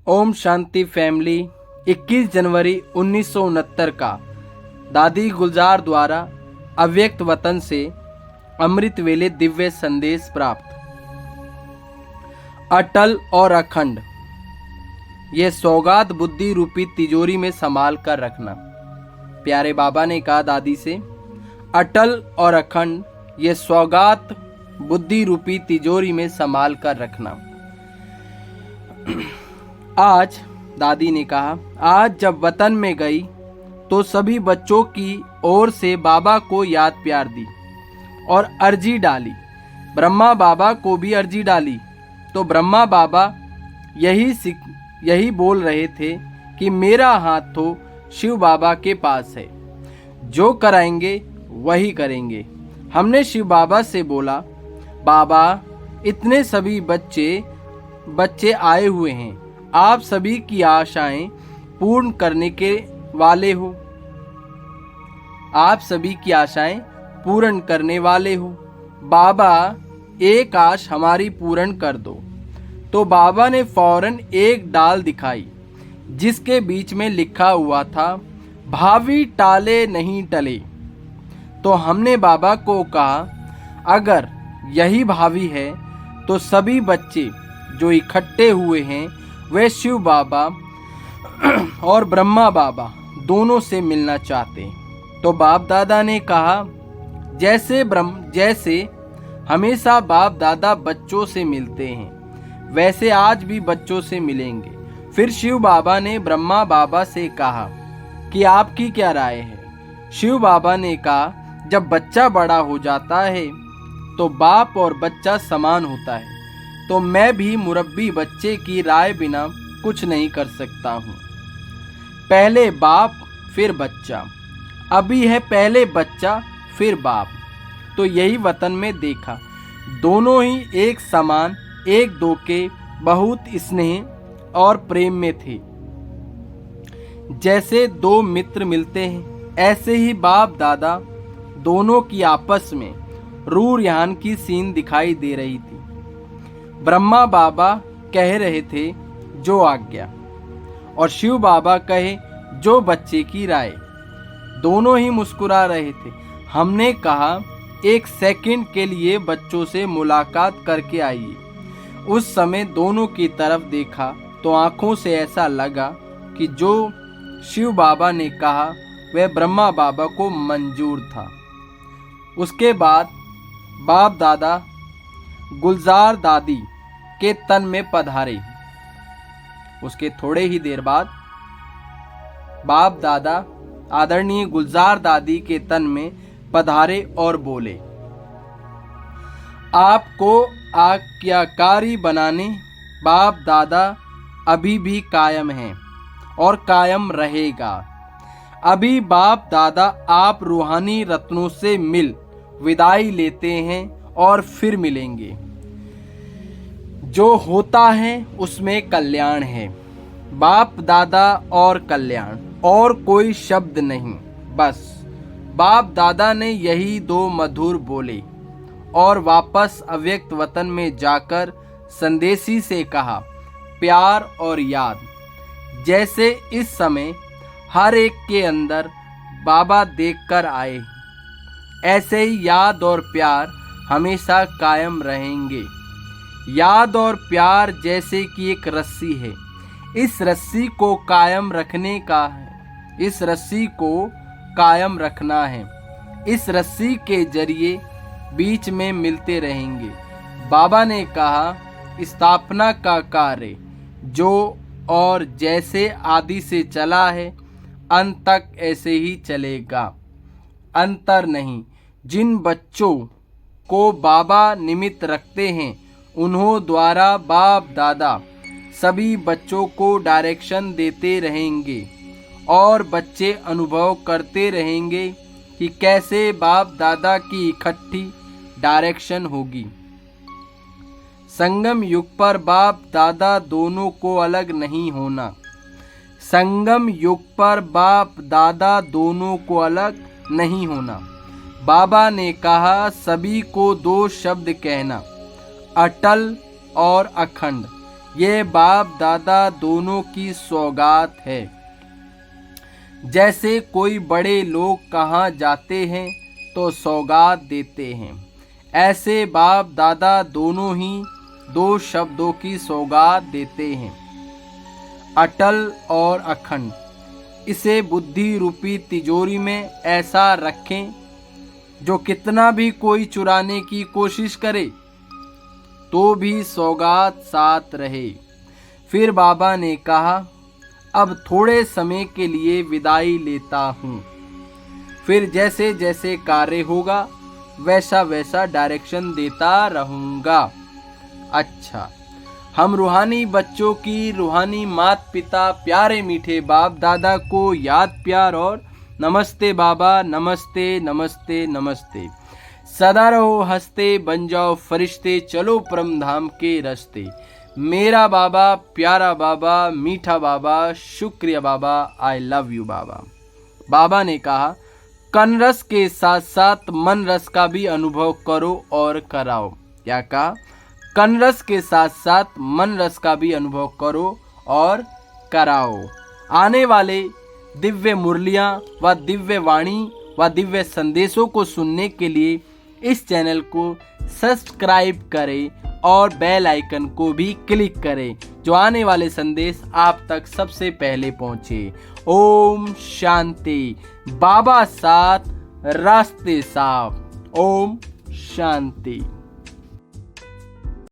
Om Shanti family 21 जनवरी 1969 का दादी गुलजार द्वारा अव्यक्त वतन से अमृत वेले दिव्य संदेश प्राप्त। अटल और अखंड, ये सौगात बुद्धि रूपी तिजोरी में संभाल कर रखना। प्यारे बाबा ने कहा दादी से, अटल और अखंड ये सौगात बुद्धि रूपी तिजोरी में संभाल कर रखना। आज दादी ने कहा, आज जब वतन में गई तो सभी बच्चों की ओर से बाबा को याद प्यार दी और अर्जी डाली। ब्रह्मा बाबा को भी अर्जी डाली तो ब्रह्मा बाबा यही बोल रहे थे कि मेरा हाथ तो शिव बाबा के पास है, जो कराएंगे वही करेंगे। हमने शिव बाबा से बोला, बाबा इतने सभी बच्चे आए हुए हैं, आप सभी की आशाएं पूर्ण करने के वाले हो, आप सभी की आशाएं पूर्ण करने वाले हो। बाबा एक आश हमारी पूर्ण कर दो। तो बाबा ने फौरन एक डाल दिखाई जिसके बीच में लिखा हुआ था, भावी टाले नहीं टले। तो हमने बाबा को कहा, अगर यही भावी है तो सभी बच्चे जो इकट्ठे हुए हैं वे शिव बाबा और ब्रह्मा बाबा दोनों से मिलना चाहते। तो बाप दादा ने कहा, जैसे हमेशा बाप दादा बच्चों से मिलते हैं वैसे आज भी बच्चों से मिलेंगे। फिर शिव बाबा ने ब्रह्मा बाबा से कहा कि आपकी क्या राय है। शिव बाबा ने कहा, जब बच्चा बड़ा हो जाता है तो बाप और बच्चा समान होता है, तो मैं भी मुरब्बी बच्चे की राय बिना कुछ नहीं कर सकता हूँ। पहले बाप फिर बच्चा, अभी है पहले बच्चा फिर बाप। तो यही वतन में देखा, दोनों ही एक समान एक दो के बहुत स्नेह और प्रेम में थे। जैसे दो मित्र मिलते हैं ऐसे ही बाप दादा दोनों की आपस में रूर यान की सीन दिखाई दे रही थी। ब्रह्मा बाबा कह रहे थे जो आज्ञा, और शिव बाबा कहे जो बच्चे की राय। दोनों ही मुस्कुरा रहे थे। हमने कहा, एक सेकंड के लिए बच्चों से मुलाकात करके आइए। उस समय दोनों की तरफ देखा तो आंखों से ऐसा लगा कि जो शिव बाबा ने कहा वह ब्रह्मा बाबा को मंजूर था। उसके बाद बाप दादा गुलजार दादी के तन में पधारे। उसके थोड़े ही देर बाद बाप दादा आदरणीय गुलजार दादी के तन में पधारे और बोले, आपको आज्ञाकारी बनाने बाप दादा अभी भी कायम है और कायम रहेगा। अभी बाप दादा आप रूहानी रत्नों से मिल विदाई लेते हैं और फिर मिलेंगे। जो होता है उसमें कल्याण है। बाप दादा और कल्याण, और कोई शब्द नहीं, बस बाप दादा ने यही दो मधुर बोले और वापस अव्यक्त वतन में जाकर संदेशी से कहा, प्यार और याद। जैसे इस समय हर एक के अंदर बाबा देखकर आए, ऐसे ही याद और प्यार हमेशा कायम रहेंगे। याद और प्यार जैसे कि एक रस्सी है, इस रस्सी को कायम रखने का है, इस रस्सी को कायम रखना है। इस रस्सी के जरिए बीच में मिलते रहेंगे। बाबा ने कहा, स्थापना का कार्य जो और जैसे आदि से चला है अंत तक ऐसे ही चलेगा, अंतर नहीं। जिन बच्चों को बाबा निमित्त रखते हैं उन्हों द्वारा बाप दादा सभी बच्चों को डायरेक्शन देते रहेंगे और बच्चे अनुभव करते रहेंगे कि कैसे बाप दादा की इकट्ठी डायरेक्शन होगी। संगम युग पर बाप दादा दोनों को अलग नहीं होना। संगम युग पर बाप दादा दोनों को अलग नहीं होना। बाबा ने कहा, सभी को दो शब्द कहना, अटल और अखंड। ये बाप दादा दोनों की सौगात है। जैसे कोई बड़े लोग कहाँ जाते हैं तो सौगात देते हैं, ऐसे बाप दादा दोनों ही दो शब्दों की सौगात देते हैं, अटल और अखंड। इसे बुद्धि रूपी तिजोरी में ऐसा रखें, जो कितना भी कोई चुराने की कोशिश करे तो भी सौगात साथ रहे। फिर बाबा ने कहा, अब थोड़े समय के लिए विदाई लेता हूँ, फिर जैसे जैसे कार्य होगा वैसा वैसा डायरेक्शन देता रहूँगा। अच्छा, हम रूहानी बच्चों की रूहानी माता पिता प्यारे मीठे बाप दादा को याद प्यार और नमस्ते बाबा, नमस्ते नमस्ते नमस्ते। सदा रहो हंसते, बन जाओ फरिश्ते, चलो परम धाम के रास्ते। मेरा बाबा, प्यारा बाबा, मीठा बाबा, शुक्रिया बाबा, आई लव यू बाबा। बाबा ने कहा, कन रस के साथ साथ मन रस का भी अनुभव करो और कराओ। क्या कहा? कन रस के साथ साथ मन रस का भी अनुभव करो और कराओ। आने वाले दिव्य मुरलियाँ व दिव्य वाणी व दिव्य संदेशों को सुनने के लिए इस चैनल को सब्सक्राइब करें और बेल आइकन को भी क्लिक करें, जो आने वाले संदेश आप तक सबसे पहले पहुंचे। ओम शांति। बाबा साथ, रास्ते साफ। ओम शांति।